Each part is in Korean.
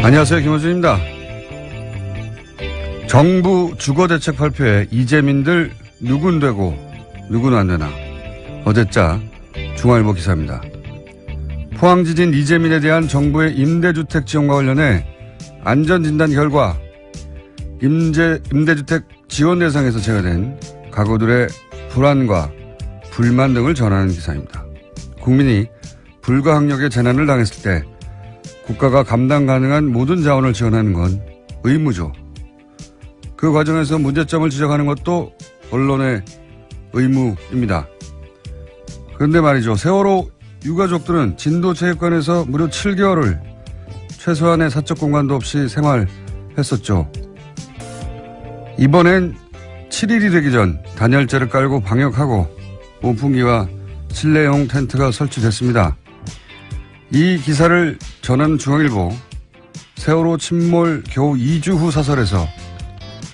안녕하세요. 김호준입니다. 정부 주거대책 발표에 이재민들 누군 되고 누군 안 되나. 어제자 중앙일보 기사입니다. 포항지진 이재민에 대한 정부의 임대주택 지원과 관련해 안전진단 결과 임대주택 지원 대상에서 제외된 가구들의 불안과 불만 등을 전하는 기사입니다. 국민이 불가항력의 재난을 당했을 때 국가가 감당 가능한 모든 자원을 지원하는 건 의무죠. 그 과정에서 문제점을 지적하는 것도 언론의 의무입니다. 그런데 말이죠. 세월호 유가족들은 진도체육관에서 무려 7개월을 최소한의 사적 공간도 없이 생활했었죠. 이번엔 7일이 되기 전 단열재를 깔고 방역하고 온풍기와 실내용 텐트가 설치됐습니다. 이 기사를 전한 중앙일보, 세월호 침몰 겨우 2주 후 사설에서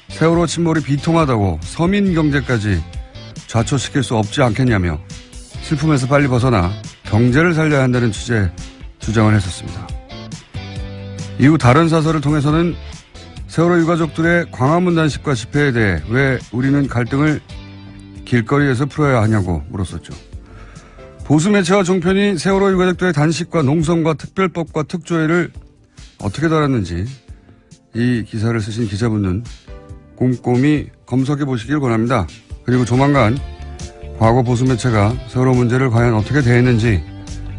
세월호 침몰이 비통하다고 서민 경제까지 좌초시킬 수 없지 않겠냐며 슬픔에서 빨리 벗어나 경제를 살려야 한다는 취지의 주장을 했었습니다. 이후 다른 사설을 통해서는 세월호 유가족들의 광화문 단식과 집회에 대해 왜 우리는 갈등을 길거리에서 풀어야 하냐고 물었었죠. 보수 매체와 종편이 세월호 유가족들의 단식과 농성과 특별법과 특조위를 어떻게 다뤘는지 이 기사를 쓰신 기자분은 꼼꼼히 검색해 보시길 권합니다. 그리고 조만간 과거 보수 매체가 세월호 문제를 과연 어떻게 대했는지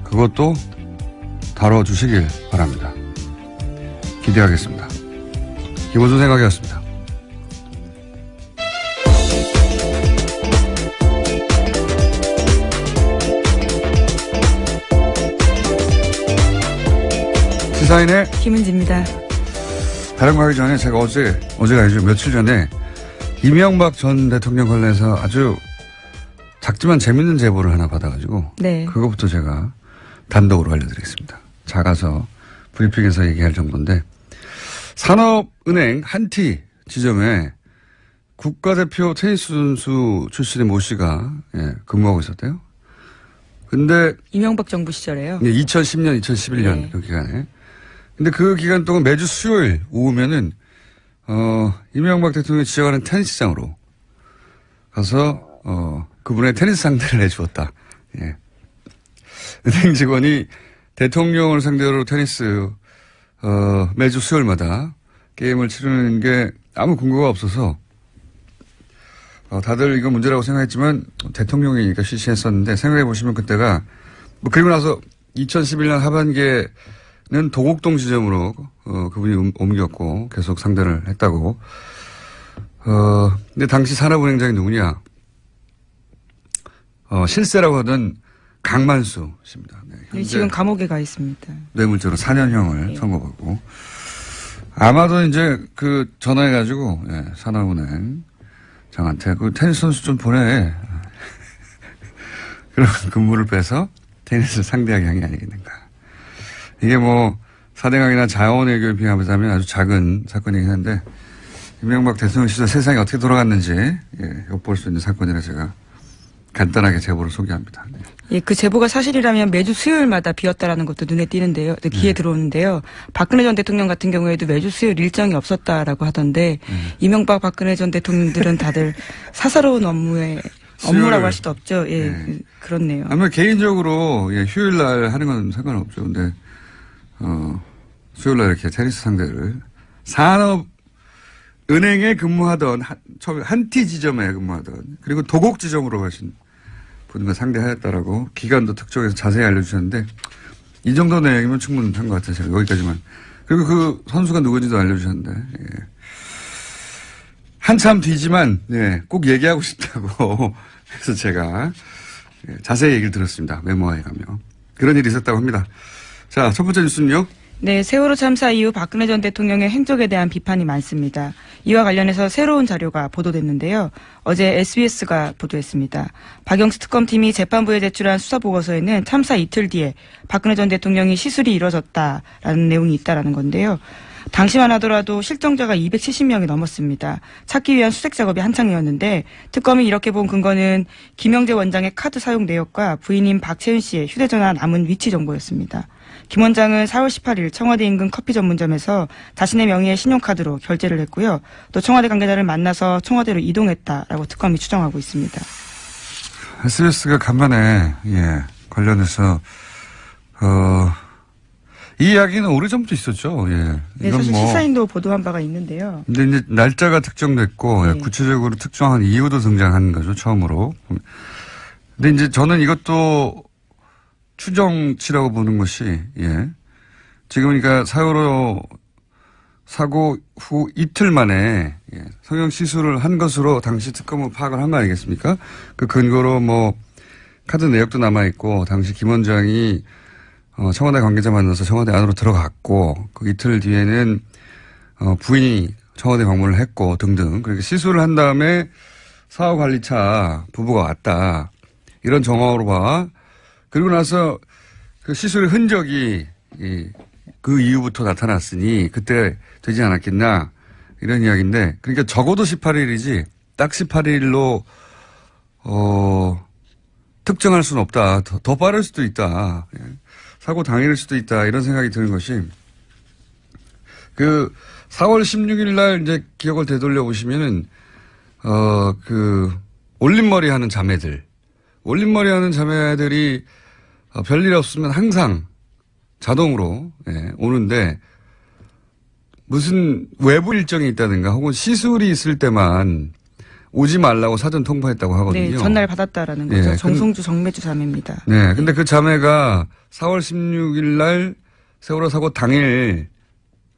그것도 다뤄주시길 바랍니다. 기대하겠습니다. 김호준 생각이었습니다. 시사인의 김은지입니다. 다른 거 하기 전에 제가 어제가 아니죠. 며칠 전에 이명박 전 대통령 관련해서 아주 작지만 재밌는 제보를 하나 받아가지고 네. 그것부터 제가 단독으로 알려드리겠습니다. 작아서 브리핑에서 얘기할 정도인데 산업은행 한티 지점에 국가대표 테니스 선수 출신의 모 씨가 근무하고 있었대요. 근데 이명박 정부 시절에요? 2010년, 2011년 네. 그 기간에. 근데 그 기간 동안 매주 수요일 오후면은 이명박 대통령이 지적하는 테니스장으로 가서 그분의 테니스 상대를 해주었다. 예. 은행 직원이 대통령을 상대로 테니스 매주 수요일마다 게임을 치르는 게 아무 근거가 없어서 다들 이거 문제라고 생각했지만 대통령이니까 실시했었는데 생각해 보시면 그때가 그리고 나서 2011년 하반기에는 도곡동 지점으로 그분이 옮겼고 계속 상대를 했다고. 근데 당시 산업은행장이 누구냐? 실세라고 하던 강만수 씨입니다. 네, 지금 감옥에 가 있습니다. 뇌물죄로 4년형을 선고받고. 아마도 이제 그 전화해가지고, 산업은행 장한테 그 테니스 선수 좀 보내. 그런 근무를 빼서 테니스를 상대하게 한 게 아니겠는가. 이게 뭐, 사대강이나 자원외교에 비하면 아주 작은 사건이긴 한데, 이명박 대통령 시절 세상이 어떻게 돌아갔는지, 엿볼 수 있는 사건이라 제가 간단하게 제보를 소개합니다. 네. 예, 그 제보가 사실이라면 매주 수요일마다 비었다라는 것도 눈에 띄는데요. 귀에 들어오는데요. 박근혜 전 대통령 같은 경우에도 매주 수요일 일정이 없었다라고 하던데 이명박 박근혜 전 대통령들은 다들 사사로운 업무라고 할 수도 없죠. 예, 네. 그렇네요. 아마 개인적으로 휴일 날 하는 건 상관없죠. 근데 수요일 날 이렇게 테니스 상대를 산업은행에 근무하던 한티 지점에 근무하던 그리고 도곡 지점으로 가신 분과 상대하였다라고 기간도 특정해서 자세히 알려주셨는데 이 정도 내용이면 충분한 것 같아요. 제가 여기까지만. 그리고 그 선수가 누군지도 알려주셨는데 한참 뒤지만 꼭 얘기하고 싶다고 해서 제가 자세히 얘기를 들었습니다. 메모하에 가면. 그런 일이 있었다고 합니다. 자, 첫 번째 뉴스는요. 네, 세월호 참사 이후 박근혜 전 대통령의 행적에 대한 비판이 많습니다. 이와 관련해서 새로운 자료가 보도됐는데요. 어제 SBS가 보도했습니다. 박영수 특검팀이 재판부에 제출한 수사보고서에는 참사 이틀 뒤에 박근혜 전 대통령이 시술이 이뤄졌다라는 내용이 있다라는 건데요. 당시만 하더라도 실종자가 270명이 넘었습니다. 찾기 위한 수색 작업이 한창이었는데 특검이 이렇게 본 근거는 김영재 원장의 카드 사용 내역과 부인인 박채은 씨의 휴대전화 남은 위치 정보였습니다. 김 원장은 4월 18일 청와대 인근 커피 전문점에서 자신의 명의의 신용카드로 결제를 했고요. 또 청와대 관계자를 만나서 청와대로 이동했다라고 특검이 추정하고 있습니다. SBS가 간만에 관련해서 이 이야기는 오래전부터 있었죠. 예. 네, 사실 시사인도 보도한 바가 있는데요. 근데 이제 날짜가 특정됐고 네. 구체적으로 특정한 이유도 등장한 거죠, 처음으로. 근데 이제 저는 이것도 추정치라고 보는 것이 지금 그러니까 사고 후 이틀 만에 성형 시술을 한 것으로 당시 특검은 파악을 한 거 아니겠습니까? 그 근거로 뭐 카드 내역도 남아 있고 당시 김 원장이 청와대 관계자 만나서 청와대 안으로 들어갔고 그 이틀 뒤에는 부인이 청와대 방문을 했고 등등. 그렇게 시술을 한 다음에 사후관리차 부부가 왔다. 이런 정황으로 봐. 그리고 나서 그 시술의 흔적이 그 이후부터 나타났으니 그때 되지 않았겠나 이런 이야기인데 그러니까 적어도 18일이지 딱 18일로 특정할 수는 없다. 더 빠를 수도 있다. 사고 당일일 수도 있다. 이런 생각이 드는 것이 그 4월 16일 날 이제 기억을 되돌려 보시면은 그 올림머리 하는 자매들이 별일 없으면 항상 자동으로 오는데 무슨 외부 일정이 있다든가 혹은 시술이 있을 때만 오지 말라고 사전 통보했다고 하거든요. 네, 전날 받았다라는 거죠. 정성주 정매주 자매입니다. 네, 근데 그 자매가 4월 16일 날 세월호 사고 당일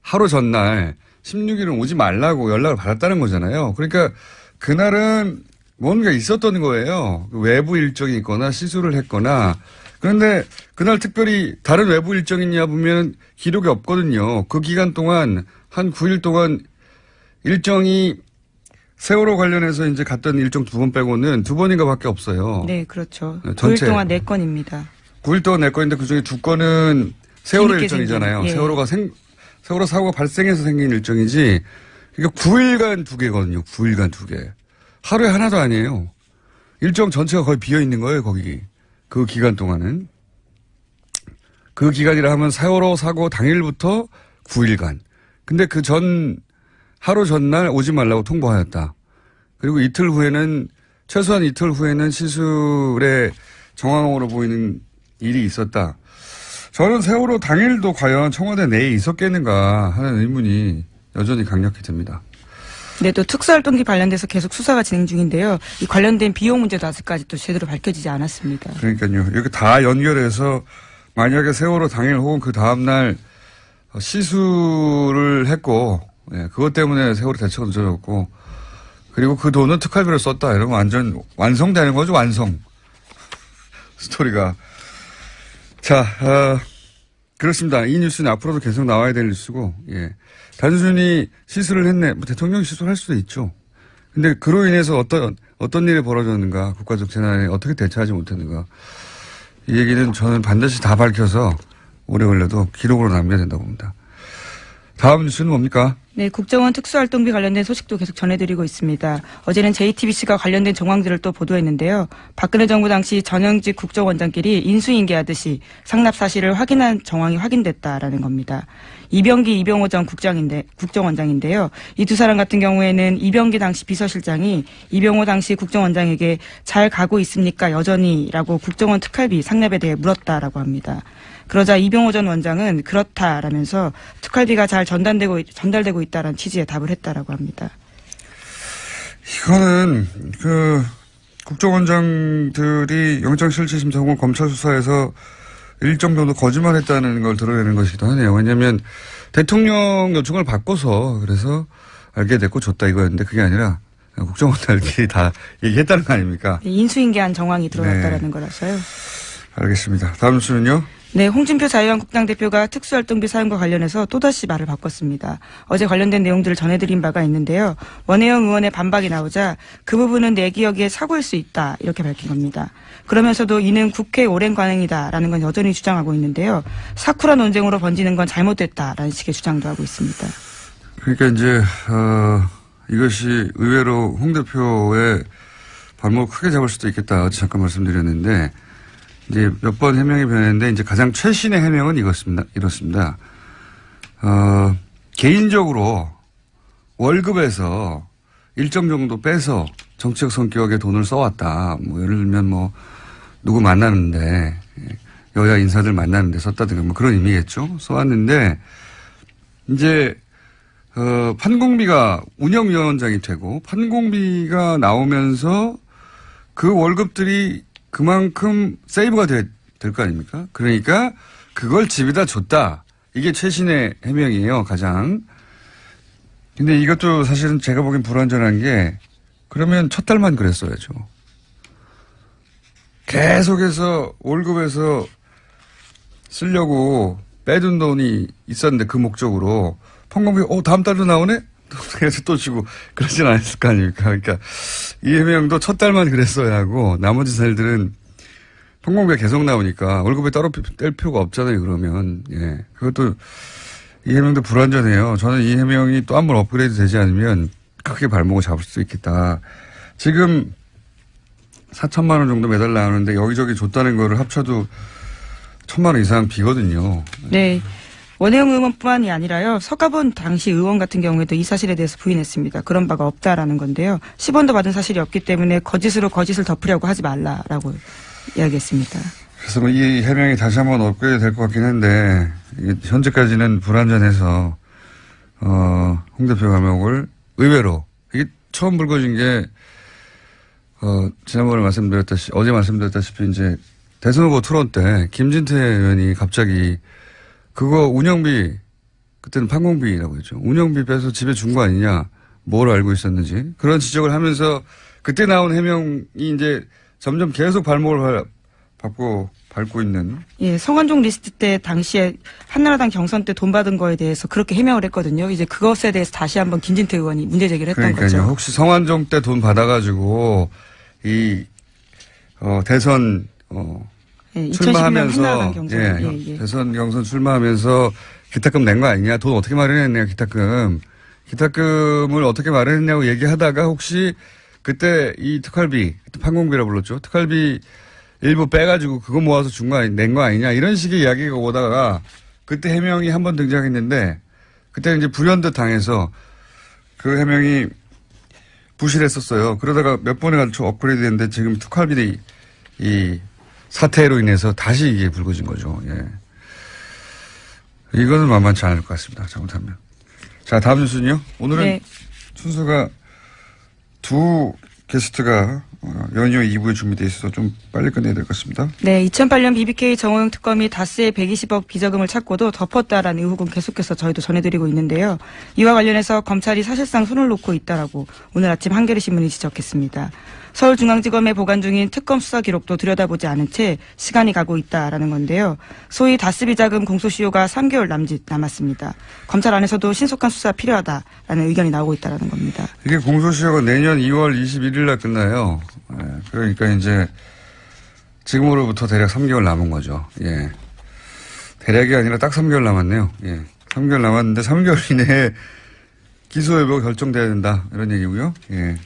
하루 전날 16일은 오지 말라고 연락을 받았다는 거잖아요. 그러니까 그날은 뭔가 있었던 거예요. 외부 일정이 있거나 시술을 했거나. 그런데 그날 특별히 다른 외부 일정이냐 보면 기록이 없거든요. 그 기간 동안 한 9일 동안 일정이 세월호 관련해서 이제 갔던 일정 2번 빼고는 2번인가 밖에 없어요. 네, 그렇죠. 전체 9일 동안 4건입니다. 9일 동안 4건인데 그중에 2건은 세월호 일정이잖아요. 세월호 사고가 발생해서 생긴 일정이지. 그러니까 9일간 2개거든요. 9일간 2개. 하루에 하나도 아니에요. 일정 전체가 거의 비어 있는 거예요, 거기. 그 기간 동안은. 그 기간이라 하면 세월호 사고 당일부터 9일간. 근데 하루 전날 오지 말라고 통보하였다. 그리고 최소한 이틀 후에는 시술의 정황으로 보이는 일이 있었다. 저는 세월호 당일도 과연 청와대 내에 있었겠는가 하는 의문이 여전히 강력히 듭니다. 네, 또 특수활동비 관련돼서 계속 수사가 진행 중인데요. 이 관련된 비용 문제도 아직까지 제대로 밝혀지지 않았습니다. 그러니까요. 이렇게 다 연결해서 만약에 세월호 당일 혹은 그 다음날 시술을 했고 그것 때문에 세월호 대처가 늦어졌고 그리고 그 돈은 특활비로 썼다. 이러면 완전 완성되는 거죠. 완성. 스토리가. 자, 그렇습니다. 이 뉴스는 앞으로도 계속 나와야 될 뉴스고 단순히 시술을 했네. 대통령이 시술할 수도 있죠. 근데 그로 인해서 어떤 일이 벌어졌는가, 국가적 재난에 어떻게 대처하지 못했는가. 이 얘기는 저는 반드시 다 밝혀서 오래 걸려도 기록으로 남겨야 된다고 봅니다. 다음 뉴스는 뭡니까? 네, 국정원 특수활동비 관련된 소식도 계속 전해드리고 있습니다. 어제는 JTBC가 관련된 정황들을 또 보도했는데요. 박근혜 정부 당시 전현직 국정원장끼리 인수인계하듯이 상납 사실을 확인한 정황이 확인됐다라는 겁니다. 이병기, 이병호 전 국정원장인데요. 이 두 사람 같은 경우에는 이병기 당시 비서실장이 이병호 당시 국정원장에게 잘 가고 있습니까? 여전히라고 국정원 특활비 상납에 대해 물었다라고 합니다. 그러자 이병호 전 원장은 그렇다라면서 특활비가 잘 전달되고 있다라는 취지의 답을 했다라고 합니다. 이거는 국정원장들이 영장실질심사 혹은 검찰 수사에서 일정 정도 거짓말했다는 걸 드러내는 것이기도 하네요. 왜냐하면 대통령 요청을 받고서 그래서 알게 됐고 줬다 이거였는데 그게 아니라 국정원들끼리 다 얘기했다는 거 아닙니까? 네, 인수인계한 정황이 드러났다라는 거라서요. 알겠습니다. 다음 뉴스는요? 네, 홍준표 자유한국당 대표가 특수활동비 사용과 관련해서 또다시 말을 바꿨습니다. 어제 관련된 내용들을 전해드린 바가 있는데요. 원혜영 의원의 반박이 나오자 그 부분은 내 기억에 사고일 수 있다 이렇게 밝힌 겁니다. 그러면서도 이는 국회 오랜 관행이다라는 건 여전히 주장하고 있는데요. 사쿠라 논쟁으로 번지는 건 잘못됐다라는 식의 주장도 하고 있습니다. 그러니까 이제 이것이 의외로 홍 대표의 발목을 크게 잡을 수도 있겠다. 어제 잠깐 말씀드렸는데 이제 몇 번 해명이 변했는데 이제 가장 최신의 해명은 이렇습니다. 개인적으로 월급에서 일정 정도 빼서 정치적 성격의 돈을 써왔다. 뭐 예를 들면 뭐 누구 만나는데 여야 인사들 만나는데 썼다든가 뭐 그런 의미겠죠. 써왔는데 이제 판공비가 운영위원장이 되고 판공비가 나오면서 그 월급들이 그만큼 세이브가 될 거 아닙니까? 그러니까 그걸 집에다 줬다. 이게 최신의 해명이에요. 가장. 근데 이것도 사실은 제가 보기엔 불완전한 게 그러면 첫 달만 그랬어야죠. 계속해서 월급에서 쓰려고 빼둔 돈이 있었는데 그 목적으로 판공비 다음 달도 나오네? 그래서 또 주고 그러진 않았을 거 아닙니까? 그러니까 이 해명도 첫 달만 그랬어야 하고 나머지 달들은 판공비가 계속 나오니까 월급에 따로 뗄 필요가 없잖아요. 그러면 예 그것도 이 해명도 불완전해요. 저는 이 해명이 또 한 번 업그레이드 되지 않으면 크게 발목을 잡을 수 있겠다. 지금 4천만 원 정도 매달 나오는데 여기저기 줬다는 거를 합쳐도 1,000만 원 이상 비거든요. 네. 원혜영 의원뿐만이 아니라요. 서가본 당시 의원 같은 경우에도 이 사실에 대해서 부인했습니다. 그런 바가 없다라는 건데요. 10원도 받은 사실이 없기 때문에 거짓으로 거짓을 덮으려고 하지 말라라고 이야기했습니다. 그래서 뭐 이 해명이 다시 한번 업그레이드 될 것 같긴 한데 현재까지는 불완전해서 홍 대표 감옥을 의외로 이게 처음 불거진 게 지난번에 어제 말씀드렸다시피 이제 대선 후보 토론 때 김진태 의원이 갑자기 그거 운영비 그때는 판공비라고 했죠. 운영비 빼서 집에 준 거 아니냐. 뭘 알고 있었는지 그런 지적을 하면서 그때 나온 해명이 이제 점점 계속 발목을 밟고 있는. 예, 성완종 리스트 때 당시에 한나라당 경선 때 돈 받은 거에 대해서 그렇게 해명을 했거든요. 이제 그것에 대해서 다시 한번 김진태 의원이 문제 제기를 했던 그러니까요. 거죠. 혹시 성완종 때 돈 받아가지고 대선 예, 출마하면서 경선. 대선 경선 출마하면서 기탁금 낸 거 아니냐. 돈 어떻게 마련했냐 기탁금. 기탁금을 어떻게 마련했냐고 얘기하다가 혹시 그때 이 특활비, 판공비라 불렀죠. 특활비 일부 빼가지고 그거 모아서 낸 거 아니냐. 이런 식의 이야기가 오다가 그때 해명이 한 번 등장했는데 그때 이제 불현듯 당해서 그 해명이 부실했었어요. 그러다가 몇 번에 걸쳐 업그레이드 됐는데 지금 특활비 이 사태로 인해서 다시 이게 불거진 거죠. 예. 이거는 만만치 않을 것 같습니다. 잘못하면. 자, 다음 뉴스는요. 오늘은 네. 순서가 두 게스트가 연이어 2부에 준비되어 있어서 좀 빨리 끝내야 될 것 같습니다. 네, 2008년 BBK 정호영 특검이 다스의 120억 비자금을 찾고도 덮었다라는 의혹은 계속해서 저희도 전해드리고 있는데요. 이와 관련해서 검찰이 사실상 손을 놓고 있다라고 오늘 아침 한겨레신문이 지적했습니다. 서울중앙지검에 보관 중인 특검 수사 기록도 들여다보지 않은 채 시간이 가고 있다라는 건데요. 소위 다스 비자금 공소시효가 3개월 남짓 남았습니다. 검찰 안에서도 신속한 수사 필요하다라는 의견이 나오고 있다라는 겁니다. 이게 공소시효가 내년 2월 21일 날 끝나요. 예, 그러니까 이제 지금으로부터 대략 3개월 남은 거죠. 예. 대략이 아니라 딱 3개월 남았네요. 예. 3개월 남았는데 3개월 이내에 기소 여부가 결정돼야 된다. 이런 얘기고요. 예.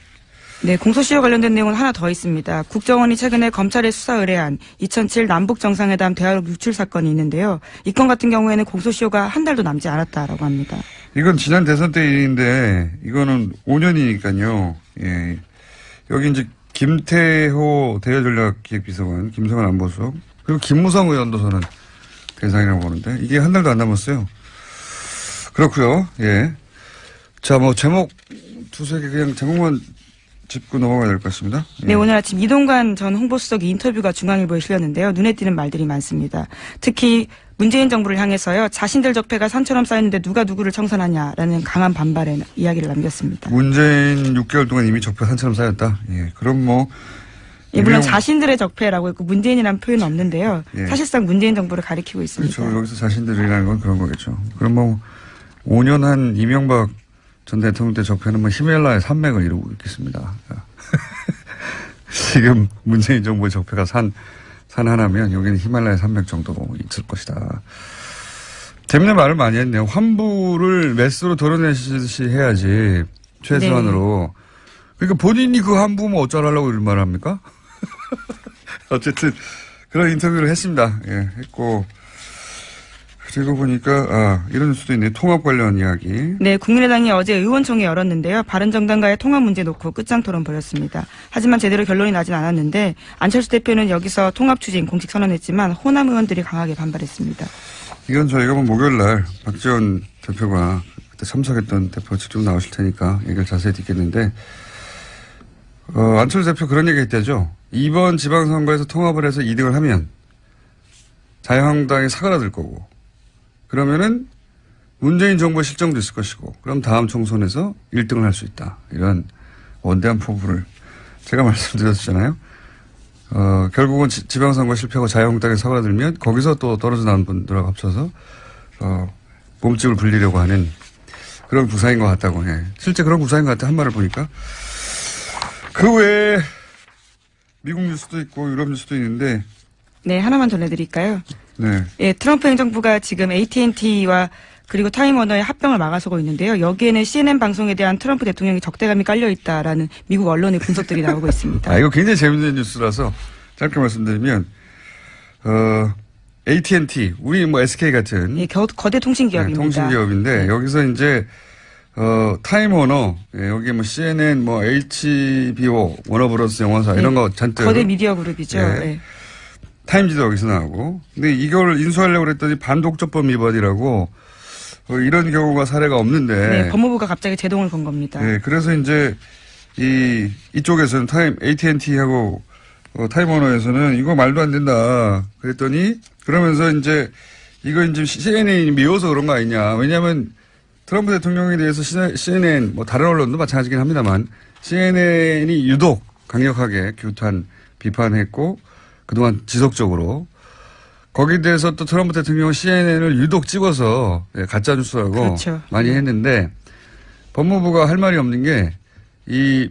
네, 공소시효 관련된 내용은 하나 더 있습니다. 국정원이 최근에 검찰에 수사 의뢰한 2007 남북정상회담 대화록 유출 사건이 있는데요. 이 건 같은 경우에는 공소시효가 한 달도 남지 않았다라고 합니다. 이건 지난 대선 때 일인데 이거는 5년이니까요. 예. 여기 이제 김태호 대외전략기획비서관, 김성환 안보수석, 그리고 김무성 의원도 저는 대상이라고 보는데 이게 한 달도 안 남았어요. 그렇고요. 예. 자, 뭐 제목 두세 개 그냥 제목만 짚고 넘어가야 될 것 같습니다. 예. 네, 오늘 아침 이동관 전 홍보수석의 인터뷰가 중앙일보에 실렸는데요. 눈에 띄는 말들이 많습니다. 특히 문재인 정부를 향해서요. 자신들 적폐가 산처럼 쌓였는데 누가 누구를 청산하냐라는 강한 반발의 이야기를 남겼습니다. 문재인 6개월 동안 이미 적폐 산처럼 쌓였다. 예, 그럼 뭐. 예, 물론 자신들의 적폐라고 했고 문재인이라는 표현은 없는데요. 예. 사실상 문재인 정부를 가리키고 있습니다. 그렇죠. 여기서 자신들이라는 건 그런 거겠죠. 그럼 뭐 5년 한 이명박 전 대통령 때 적폐는 뭐 히말라야 산맥을 이루고 있겠습니다. 지금 문재인 정부의 적폐가 산 하나면 여기는 히말라야 산맥 정도 있을 것이다. 재밌는 말을 많이 했네요. 환부를 매수로 덜어내시듯이 해야지 최소한으로. 네. 그러니까 본인이 그 환부면 어쩌라고 이런 말을 합니까? 어쨌든 그런 인터뷰를 했습니다. 예, 했고. 그리고 보니까, 이런 수도 있네. 통합 관련 이야기. 네, 국민의당이 어제 의원총회 열었는데요. 바른정당과의 통합 문제 놓고 끝장 토론 벌였습니다. 하지만 제대로 결론이 나진 않았는데 안철수 대표는 여기서 통합 추진 공식 선언했지만 호남 의원들이 강하게 반발했습니다. 이건 저희가 목요일 날 박지원 대표가 그때 참석했던 대표가 직접 나오실 테니까 얘기를 자세히 듣겠는데, 안철수 대표 그런 얘기 했다죠. 이번 지방선거에서 통합을 해서 2등을 하면 자유한국당이 사그라들 거고, 그러면은 문재인 정부의 실정도 있을 것이고, 그럼 다음 총선에서 1등을 할 수 있다. 이런 원대한 포부를 제가 말씀드렸잖아요. 결국은 지방선거 실패하고 자유한국당에 사그라들면 거기서 또 떨어져 나온 분들하고 합쳐서 몸집을 불리려고 하는 그런 구사인 것 같다고 해. 실제 그런 구사인 것 같아. 한 말을 보니까. 그 외에 미국 뉴스도 있고 유럽 뉴스도 있는데. 네, 하나만 전해드릴까요? 네. 예, 트럼프 행정부가 지금 AT&T와 그리고 타임워너의 합병을 막아서고 있는데요. 여기에는 CNN 방송에 대한 트럼프 대통령이 적대감이 깔려 있다라는 미국 언론의 분석들이 나오고 있습니다. 이거 굉장히 재밌는 뉴스라서 짧게 말씀드리면, AT&T, 우리 뭐 SK 같은. 예, 거대 통신기업입니다. 네, 통신기업인데, 여기서 이제, 타임워너, 예, 여기 뭐 CNN, 뭐 HBO, 워너브로스 영화사 이런 거 잔뜩. 거대 미디어 그룹이죠. 예. 예. 타임지도 여기서 나오고. 근데 이걸 인수하려고 그랬더니 반독점법 위반이라고, 이런 경우가 사례가 없는데. 네, 법무부가 갑자기 제동을 건 겁니다. 네, 그래서 이제 이쪽에서는 AT&T하고 타임워너에서는 이거 말도 안 된다. 그랬더니 그러면서 이제 이거 이제 CNN이 미워서 그런 거 아니냐. 왜냐하면 트럼프 대통령에 대해서 CNN 뭐 다른 언론도 마찬가지긴 합니다만 CNN이 유독 강력하게 규탄 비판했고 그동안 지속적으로 거기에 대해서 또 트럼프 대통령은 CNN을 유독 찍어서 가짜뉴스라고 그렇죠. 많이 했는데 법무부가 할 말이 없는 게 이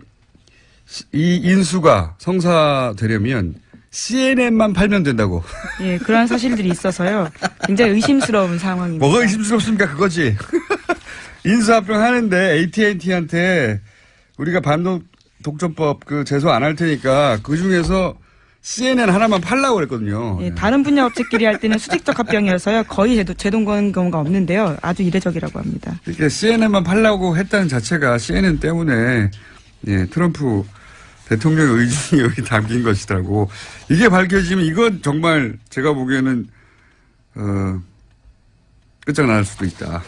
인수가 성사되려면 CNN만 팔면 된다고. 예, 그런 사실들이 있어서요. 굉장히 의심스러운 상황입니다. 뭐가 의심스럽습니까? 그거지. 인수합병 하는데 AT&T한테 우리가 반독점법 제소 안 할 테니까 그 중에서 CNN 하나만 팔라고 그랬거든요. 예, 다른 분야 업체끼리 할 때는 수직적 합병이어서요. 거의 제동 거는 경우가 없는데요. 아주 이례적이라고 합니다. 그러니까 CNN만 팔라고 했다는 자체가 CNN 때문에 트럼프 대통령의 의중이 여기 담긴 것이라고. 이게 밝혀지면 이건 정말 제가 보기에는 끝장날 수도 있다.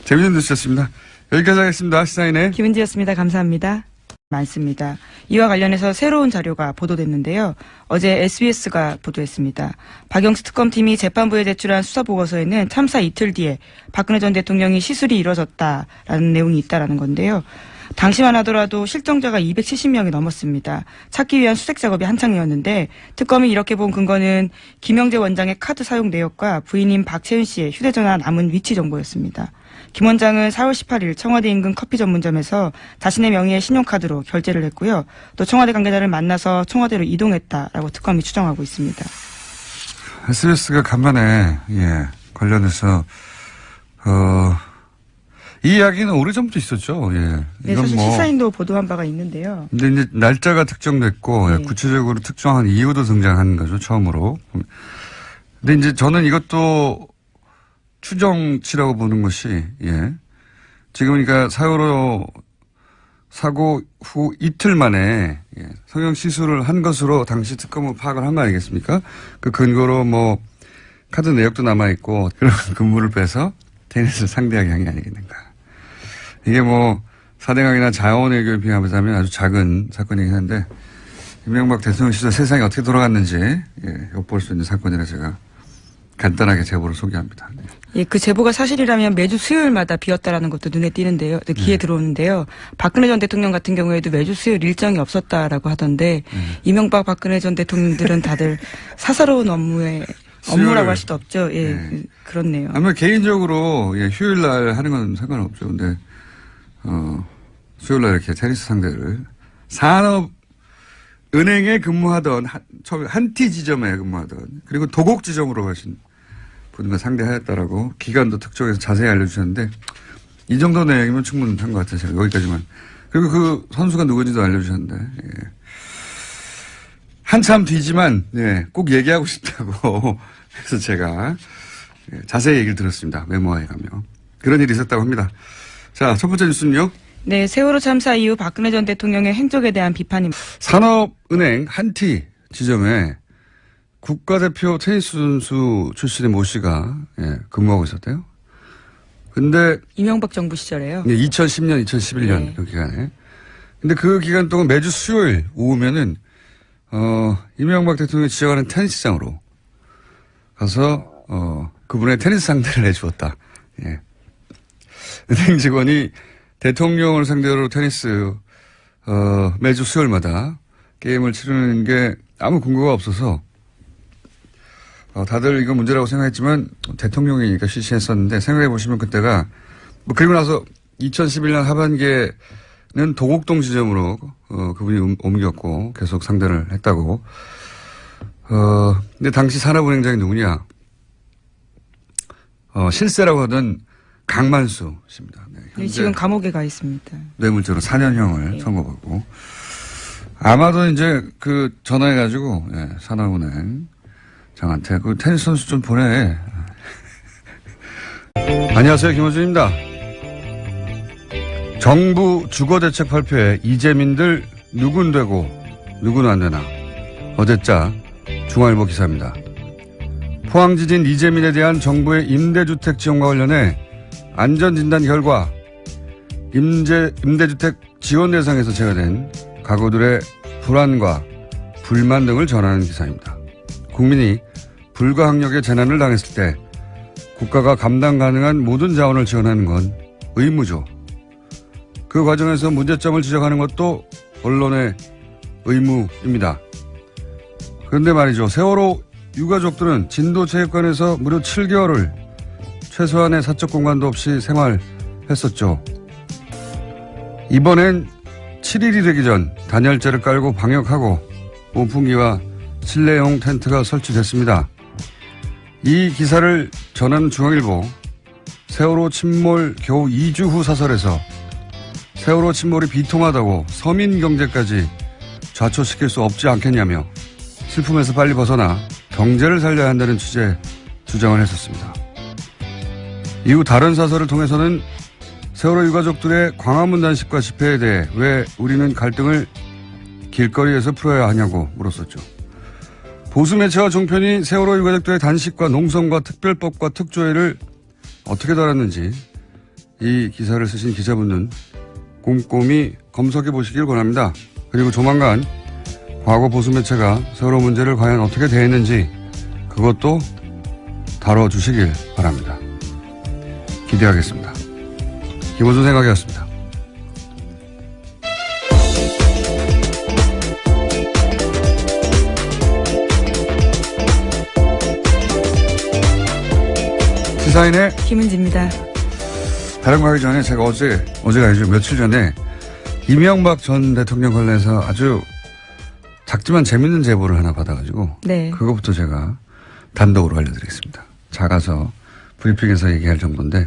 재밌는 뉴스였습니다. 여기까지 하겠습니다. 시사인의 김은지였습니다. 감사합니다. 많습니다. 이와 관련해서 새로운 자료가 보도됐는데요. 어제 SBS가 보도했습니다. 박영수 특검팀이 재판부에 제출한 수사보고서에는 참사 이틀 뒤에 박근혜 전 대통령이 시술이 이뤄졌다라는 내용이 있다라는 건데요. 당시만 하더라도 실종자가 270명이 넘었습니다. 찾기 위한 수색 작업이 한창이었는데 특검이 이렇게 본 근거는 김영재 원장의 카드 사용 내역과 부인인 박채은 씨의 휴대전화 남은 위치 정보였습니다. 김 원장은 4월 18일 청와대 인근 커피 전문점에서 자신의 명의의 신용카드로 결제를 했고요. 또 청와대 관계자를 만나서 청와대로 이동했다라고 특검이 추정하고 있습니다. SBS가 간만에 관련해서 이 이야기는 오래전부터 있었죠. 예. 네, 사실 시사인도 보도한 바가 있는데요. 근데 이제 날짜가 특정됐고 네. 구체적으로 특정한 이유도 등장한 거죠. 처음으로. 근데 이제 저는 이것도 추정치라고 보는 것이 지금 그러니까 사고 후 이틀 만에 성형 시술을 한 것으로 당시 특검은 파악을 한 거 아니겠습니까? 그 근거로 뭐 카드 내역도 남아 있고 그런 근무를 빼서 테니스를 상대하게 한 게 아니겠는가. 이게 뭐 사대강이나 자원외교에 비하면 아주 작은 사건이긴 한데 이명박 대통령 시절 세상이 어떻게 돌아갔는지 엿볼 수 있는 사건이라 제가 간단하게 제보를 소개합니다. 예, 그 제보가 사실이라면 매주 수요일마다 비었다라는 것도 눈에 띄는데요. 귀에 들어오는데요. 박근혜 전 대통령 같은 경우에도 매주 수요일 일정이 없었다라고 하던데 이명박 박근혜 전 대통령들은 다들 사사로운 업무라고 할 수도 없죠. 예, 그렇네요. 아마 개인적으로 휴일 날 하는 건 상관없죠. 근데 수요일 날 이렇게 테니스 상대를 산업은행에 근무하던 한티 지점에 근무하던 그리고 도곡 지점으로 가신 분과 상대하였다라고 기간도 특정해서 자세히 알려주셨는데 이 정도 내용이면 충분한 것 같아요. 제가 여기까지만. 그리고 그 선수가 누군지도 알려주셨는데 한참 뒤지만 꼭 얘기하고 싶다고 해서 제가 자세히 얘기를 들었습니다. 메모하에 가며. 그런 일이 있었다고 합니다. 자, 첫 번째 뉴스는요. 네, 세월호 참사 이후 박근혜 전 대통령의 행적에 대한 비판입니다. 산업은행 한티 지점에 국가대표 테니스 선수 출신의 모 씨가 근무하고 있었대요. 근데 이명박 정부 시절에요. 2010년, 2011년 네. 그 기간에. 근데 그 기간 동안 매주 수요일 오후면은 이명박 대통령이 지적하는 테니스장으로 가서 그분의 테니스 상대를 해주었다. 예. 은행 직원이 대통령을 상대로 테니스 매주 수요일마다 게임을 치르는 게 아무 근거가 없어서 다들 이거 문제라고 생각했지만 대통령이니까 실시했었는데 생각해 보시면 그때가 그리고 나서 2011년 하반기에는 도곡동 지점으로 그분이 옮겼고 계속 상대를 했다고. 근데 당시 산업은행장이 누구냐? 실세라고 하던 강만수 씨입니다. 네, 지금 감옥에 가 있습니다. 뇌물죄로 4년형을 선고받고 아마도 이제 그 전화해가지고 산업은행 장한테 그 테니스 선수 좀 보내. 안녕하세요, 김호준입니다. 정부 주거대책 발표에 이재민들 누군 되고 누구는 안 되나. 어제자 중앙일보 기사입니다. 포항지진 이재민에 대한 정부의 임대주택 지원과 관련해 안전진단 결과 임대주택 지원 대상에서 제외된 가구들의 불안과 불만 등을 전하는 기사입니다. 국민이 불가항력의 재난을 당했을 때 국가가 감당 가능한 모든 자원을 지원하는 건 의무죠. 그 과정에서 문제점을 지적하는 것도 언론의 의무입니다. 그런데 말이죠. 세월호 유가족들은 진도체육관에서 무려 7개월을 최소한의 사적 공간도 없이 생활했었죠. 이번엔 7일이 되기 전 단열재를 깔고 방역하고 오픈기와 실내용 텐트가 설치됐습니다. 이 기사를 전한 중앙일보 세월호 침몰 겨우 2주 후 사설에서 세월호 침몰이 비통하다고 서민 경제까지 좌초시킬 수 없지 않겠냐며 슬픔에서 빨리 벗어나 경제를 살려야 한다는 취지의 주장을 했었습니다. 이후 다른 사설을 통해서는 세월호 유가족들의 광화문 단식과 집회에 대해 왜 우리는 갈등을 길거리에서 풀어야 하냐고 물었었죠. 보수 매체와 종편이 세월호 유가족들의 단식과 농성과 특별법과 특조위를 어떻게 다뤘는지 이 기사를 쓰신 기자분은 꼼꼼히 검색해 보시길 권합니다. 그리고 조만간 과거 보수 매체가 세월호 문제를 과연 어떻게 대했는지 그것도 다뤄주시길 바랍니다. 기대하겠습니다. 김호준 생각이었습니다. 시사인의 김은지입니다. 다른 거 하기 전에 제가 어제가 아니죠. 며칠 전에 이명박 전 대통령 관련해서 아주 작지만 재밌는 제보를 하나 받아가지고 네. 그것부터 제가 단독으로 알려드리겠습니다. 작아서 브리핑에서 얘기할 정도인데